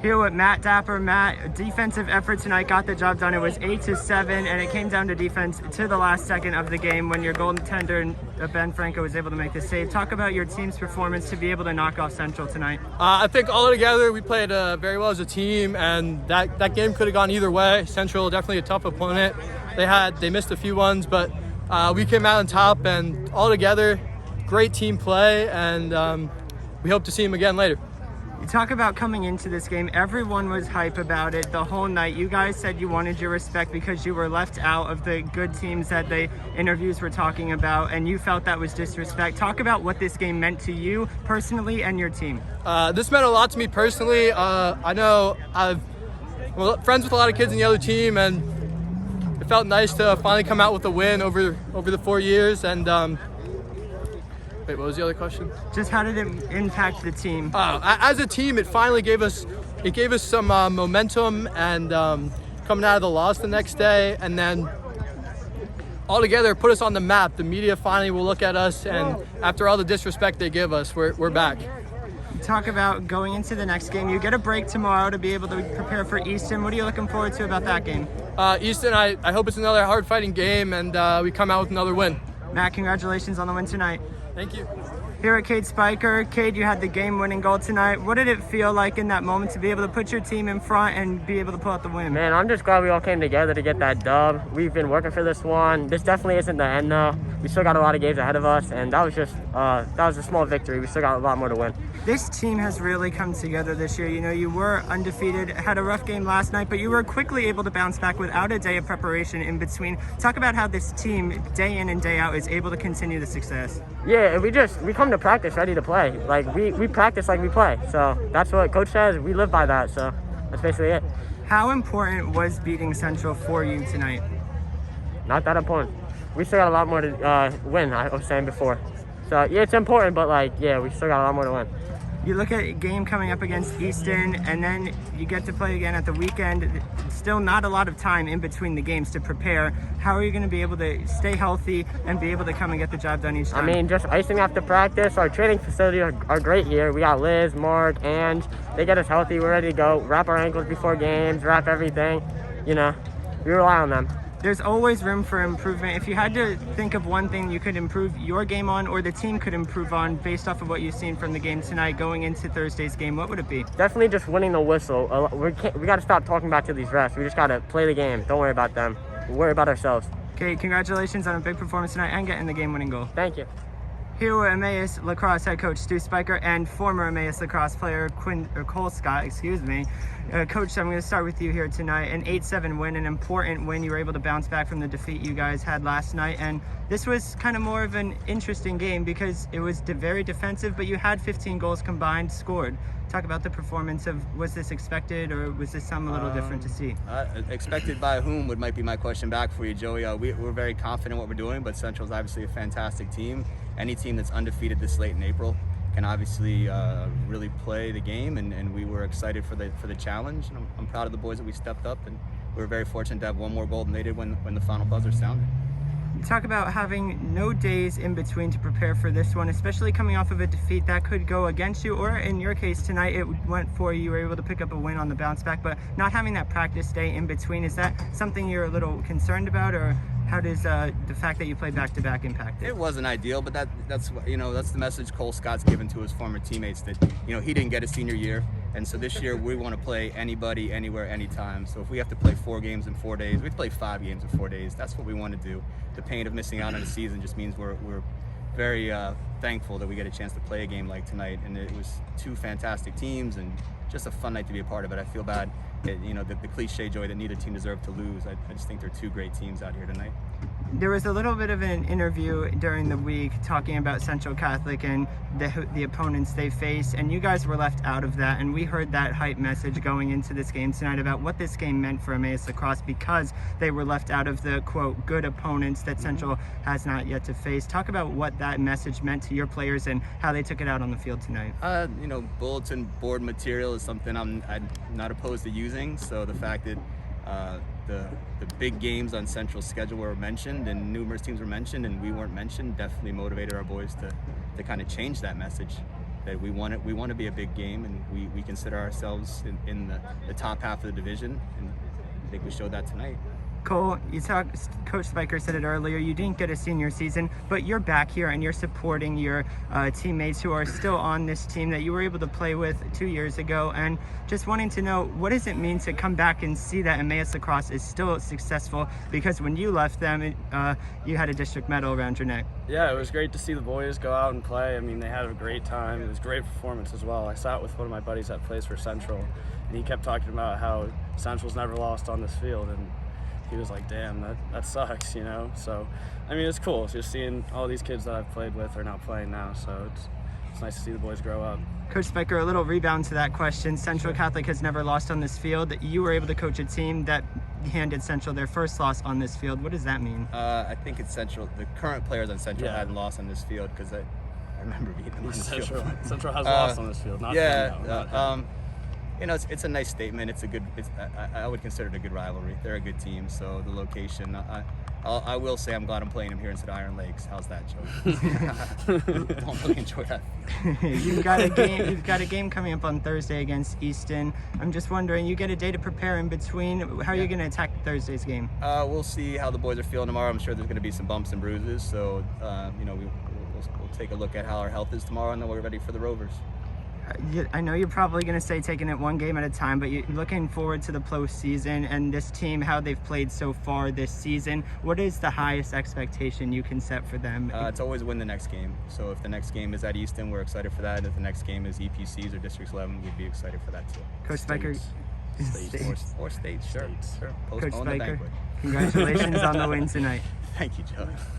Here with Matt Dapper. Matt, defensive effort tonight got the job done. It was 8-7, and it came down to defense to the last second of the game when your goaltender, Ben Franco, was able to make the save. Talk about your team's performance to be able to knock off Central tonight. I think all together we played very well as a team, and that game could have gone either way. Central, definitely a tough opponent. They missed a few ones, but we came out on top, and all together, great team play, and we hope to see them again later. You talk about coming into this game, everyone was hype about it the whole night. You guys said you wanted your respect because you were left out of the good teams that the interviews were talking about, and you felt that was disrespect. Talk about what this game meant to you personally and your team. This meant a lot to me personally. I know I'm friends with a lot of kids in the other team, and it felt nice to finally come out with a win over the 4 years. And wait, what was the other question? Just how did it impact the team? As a team, it finally gave us some momentum, and coming out of the loss the next day, and then all together put us on the map. The media finally will look at us, and after all the disrespect they give us, we're back. Talk about going into the next game. You get a break tomorrow to be able to prepare for Easton. What are you looking forward to about that game? Easton, I hope it's another hard-fighting game, and we come out with another win. Matt, congratulations on the win tonight. Thank you. Here at Cade Spiker. Cade, you had the game-winning goal tonight. What did it feel like in that moment to be able to put your team in front and be able to pull out the win? Man, I'm just glad we all came together to get that dub. We've been working for this one. This definitely isn't the end, though. We still got a lot of games ahead of us, and that was a small victory. We still got a lot more to win. This team has really come together this year. You know, you were undefeated, had a rough game last night, but you were quickly able to bounce back without a day of preparation in between. Talk about how this team, day in and day out, is able to continue the success. Yeah, we come to practice ready to play. Like, we practice like we play. So that's what Coach says. We live by that, so that's basically it. How important was beating Central for you tonight? Not that important. We still got a lot more to win, I was saying before. So, yeah, it's important, but, we still got a lot more to win. You look at a game coming up against Easton, and then you get to play again at the weekend. Still not a lot of time in between the games to prepare. How are you going to be able to stay healthy and be able to come and get the job done each time? I mean, just icing after practice. Our training facilities are great here. We got Liz, Mark, and they get us healthy. We're ready to go. Wrap our ankles before games, wrap everything. You know, we rely on them. There's always room for improvement. If you had to think of one thing you could improve your game on, or the team could improve on based off of what you've seen from the game tonight going into Thursday's game, what would it be? Definitely just winning the whistle. We got to stop talking back to these refs. We just got to play the game. Don't worry about them. We'll worry about ourselves. Okay, congratulations on a big performance tonight and getting the game-winning goal. Thank you. Here with Emmaus Lacrosse head coach Stu Spiker and former Emmaus Lacrosse player Cole Scott, Coach, I'm going to start with you here tonight. An 8-7 win, an important win. You were able to bounce back from the defeat you guys had last night, and this was kind of more of an interesting game because it was very defensive, but you had 15 goals combined scored. Talk about the performance of, was this expected, or was this something a little different to see? Expected by whom might be my question back for you, Joey. We're very confident in what we're doing, but Central's obviously a fantastic team. Any team that's undefeated this late in April can obviously really play the game, and we were excited for the challenge. And I'm proud of the boys that we stepped up, and we were very fortunate to have one more goal than they did when the final buzzer sounded. Talk about having no days in between to prepare for this one, especially coming off of a defeat that could go against you, or in your case tonight it went for you. You were able to pick up a win on the bounce back, but not having that practice day in between, is that something you're a little concerned about, or how does the fact that you played back-to-back impact it? It wasn't ideal, but that's the message Cole Scott's given to his former teammates, that he didn't get a senior year, and so this year we want to play anybody, anywhere, anytime. So if we have to play 4 games in 4 days, we play 5 games in 4 days. That's what we want to do. The pain of missing out on a season just means we're very thankful that we get a chance to play a game like tonight, and it was 2 fantastic teams and just a fun night to be a part of it. I feel bad. The cliche, Joy, that neither team deserved to lose. I just think they're 2 great teams out here tonight. There was a little bit of an interview during the week talking about Central Catholic and the opponents they face, and you guys were left out of that, and we heard that hype message going into this game tonight about what this game meant for Emmaus Lacrosse because they were left out of the, quote, good opponents that Central has not yet to face. Talk about what that message meant to your players and how they took it out on the field tonight. Bulletin board material is something I'm not opposed to using, so the fact that the big games on Central's schedule were mentioned and numerous teams were mentioned and we weren't mentioned definitely motivated our boys to kind of change that message. that we want to be a big game, and we consider ourselves in the top half of the division, and I think we showed that tonight. Cole, Coach Spiker said it earlier, you didn't get a senior season, but you're back here and you're supporting your teammates who are still on this team that you were able to play with 2 years ago, and just wanting to know, what does it mean to come back and see that Emmaus Lacrosse is still successful, because when you left them, you had a district medal around your neck? Yeah, it was great to see the boys go out and play. I mean, they had a great time. It was a great performance as well. I sat with one of my buddies that plays for Central, and he kept talking about how Central's never lost on this field, and he was like, damn, that sucks, you know? So, I mean, it's cool. It's just seeing all these kids that I've played with are now playing now, so it's nice to see the boys grow up. Coach Spiker, a little rebound to that question. Central Catholic has never lost on this field. You were able to coach a team that handed Central their first loss on this field. What does that mean? I think it's Central. The current players on Central hadn't lost on this field, because I remember beating them on this field. Central has lost on this field, not them, you know, it's a nice statement. I would consider it a good rivalry. They're a good team, so the location. I will say I'm glad I'm playing them here instead of Iron Lakes. How's that, Joe? Don't really enjoy that. You've got a game coming up on Thursday against Easton. I'm just wondering, you get a day to prepare in between. How are you going to attack Thursday's game? We'll see how the boys are feeling tomorrow. I'm sure there's going to be some bumps and bruises, so you know, we'll take a look at how our health is tomorrow, and then we're ready for the Rovers. I know you're probably going to say taking it one game at a time, but you're looking forward to the postseason and this team, how they've played so far this season. What is the highest expectation you can set for them? It's always win the next game. So if the next game is at Easton, we're excited for that. If the next game is EPCs or Districts 11, we'd be excited for that too. Coach Spiker. Or states, sure. Coach Postpone the Spiker, banquet. congratulations on the win tonight. Thank you, Joe.